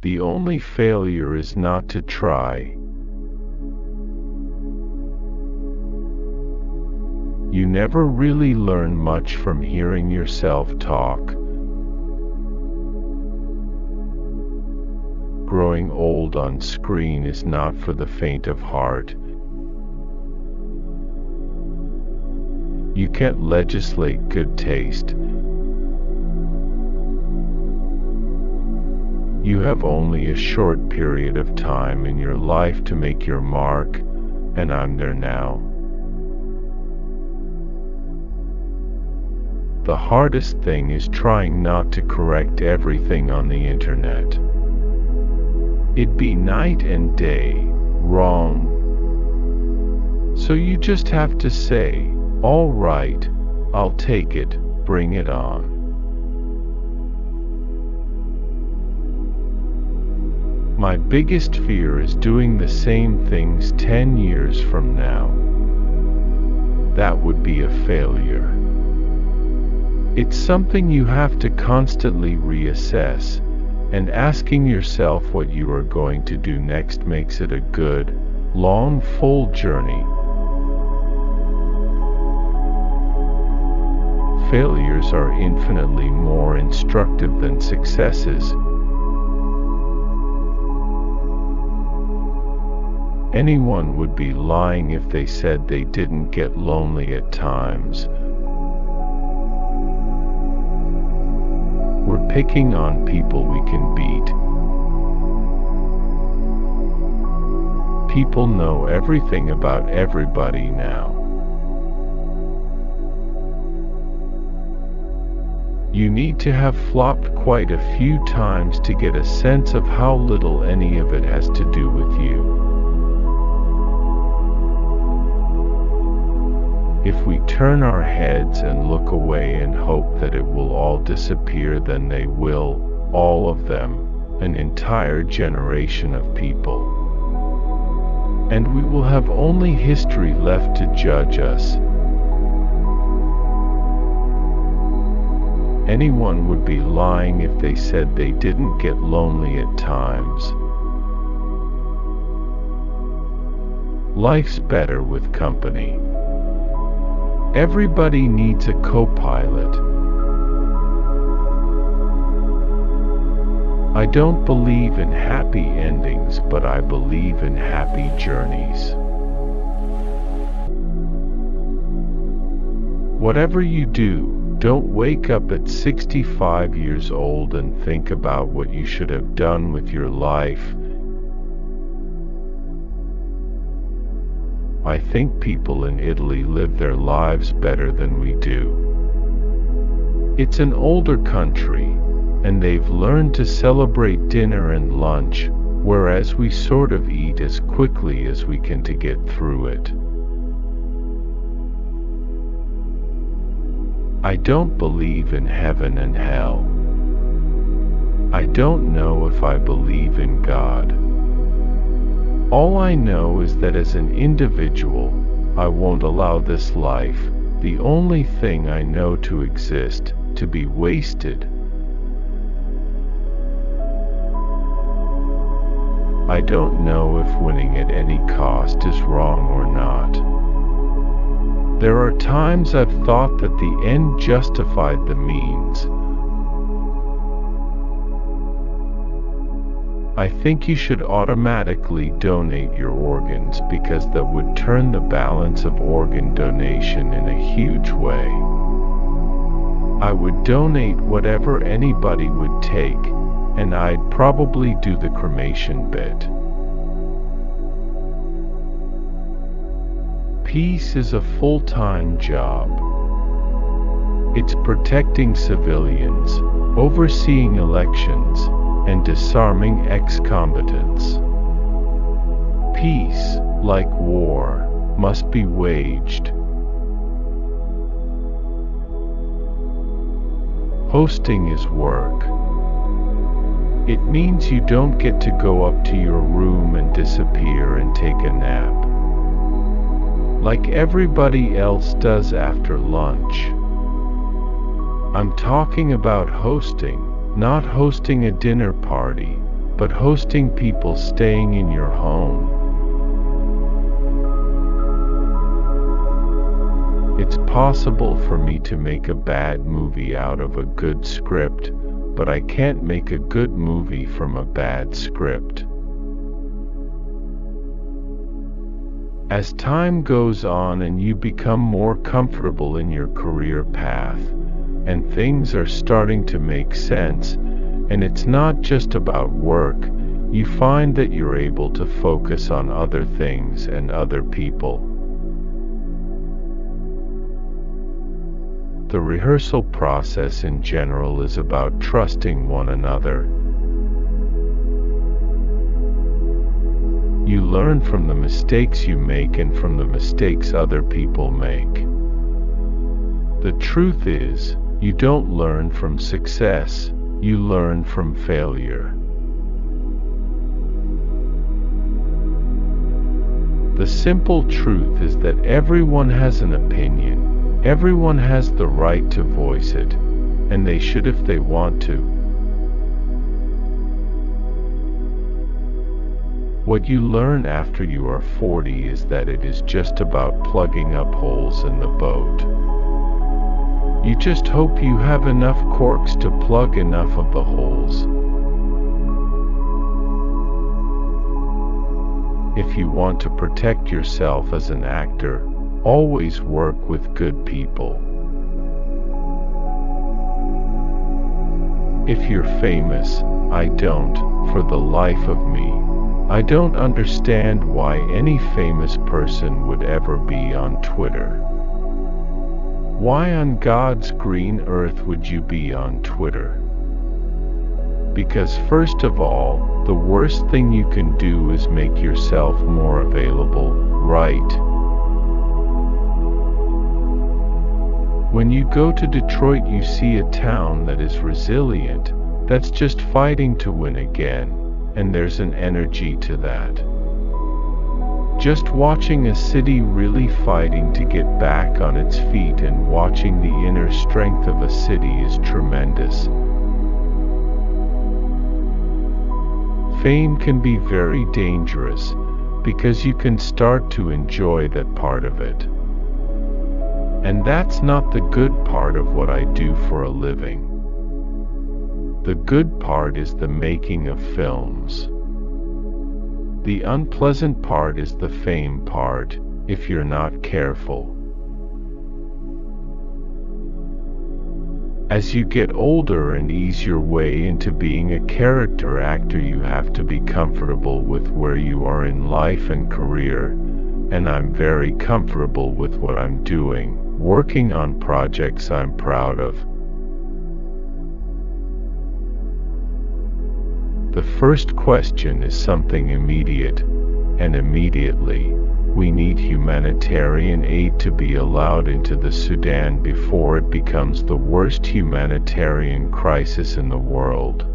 The only failure is not to try. You never really learn much from hearing yourself talk. Growing old on screen is not for the faint of heart. You can't legislate good taste. You have only a short period of time in your life to make your mark, and I'm there now. The hardest thing is trying not to correct everything on the internet. It'd be night and day, wrong. So you just have to say, all right, I'll take it, bring it on. My biggest fear is doing the same things 10 years from now. That would be a failure. It's something you have to constantly reassess, and asking yourself what you are going to do next makes it a good, long, full journey. Failures are infinitely more instructive than successes. Anyone would be lying if they said they didn't get lonely at times. We're picking on people we can beat. People know everything about everybody now. You need to have flopped quite a few times to get a sense of how little any of it has to do with you. If we turn our heads and look away and hope that it will all disappear, then they will, all of them, an entire generation of people. And we will have only history left to judge us. Anyone would be lying if they said they didn't get lonely at times. Life's better with company. Everybody needs a co-pilot. I don't believe in happy endings, but I believe in happy journeys. Whatever you do, don't wake up at 65 years old and think about what you should have done with your life. I think people in Italy live their lives better than we do. It's an older country, and they've learned to celebrate dinner and lunch, whereas we sort of eat as quickly as we can to get through it. I don't believe in heaven and hell. I don't know if I believe in God. All I know is that as an individual, I won't allow this life, the only thing I know to exist, to be wasted. I don't know if winning at any cost is wrong or not. There are times I've thought that the end justified the means. I think you should automatically donate your organs because that would turn the balance of organ donation in a huge way. I would donate whatever anybody would take, and I'd probably do the cremation bit. Peace is a full-time job. It's protecting civilians, overseeing elections, and disarming ex-combatants. Peace, like war, must be waged. Hosting is work. It means you don't get to go up to your room and disappear and take a nap, like everybody else does after lunch. I'm talking about hosting, not hosting a dinner party, but hosting people staying in your home. It's possible for me to make a bad movie out of a good script, but I can't make a good movie from a bad script. As time goes on and you become more comfortable in your career path, and things are starting to make sense, and it's not just about work, you find that you're able to focus on other things and other people. The rehearsal process in general is about trusting one another. You learn from the mistakes you make and from the mistakes other people make. The truth is, you don't learn from success, you learn from failure. The simple truth is that everyone has an opinion. Everyone has the right to voice it, and they should if they want to. What you learn after you are 40 is that it is just about plugging up holes in the boat. You just hope you have enough corks to plug enough of the holes. If you want to protect yourself as an actor, always work with good people. If you're famous, I don't, for the life of me, I don't understand why any famous person would ever be on Twitter. Why on God's green earth would you be on Twitter? Because first of all, the worst thing you can do is make yourself more available, right? When you go to Detroit, you see a town that is resilient, that's just fighting to win again, and there's an energy to that. Just watching a city really fighting to get back on its feet and watching the inner strength of a city is tremendous. Fame can be very dangerous, because you can start to enjoy that part of it. And that's not the good part of what I do for a living. The good part is the making of films. The unpleasant part is the fame part, if you're not careful. As you get older and ease your way into being a character actor, you have to be comfortable with where you are in life and career, and I'm very comfortable with what I'm doing. Working on projects I'm proud of. The first question is something immediate, and immediately, we need humanitarian aid to be allowed into the Sudan before it becomes the worst humanitarian crisis in the world.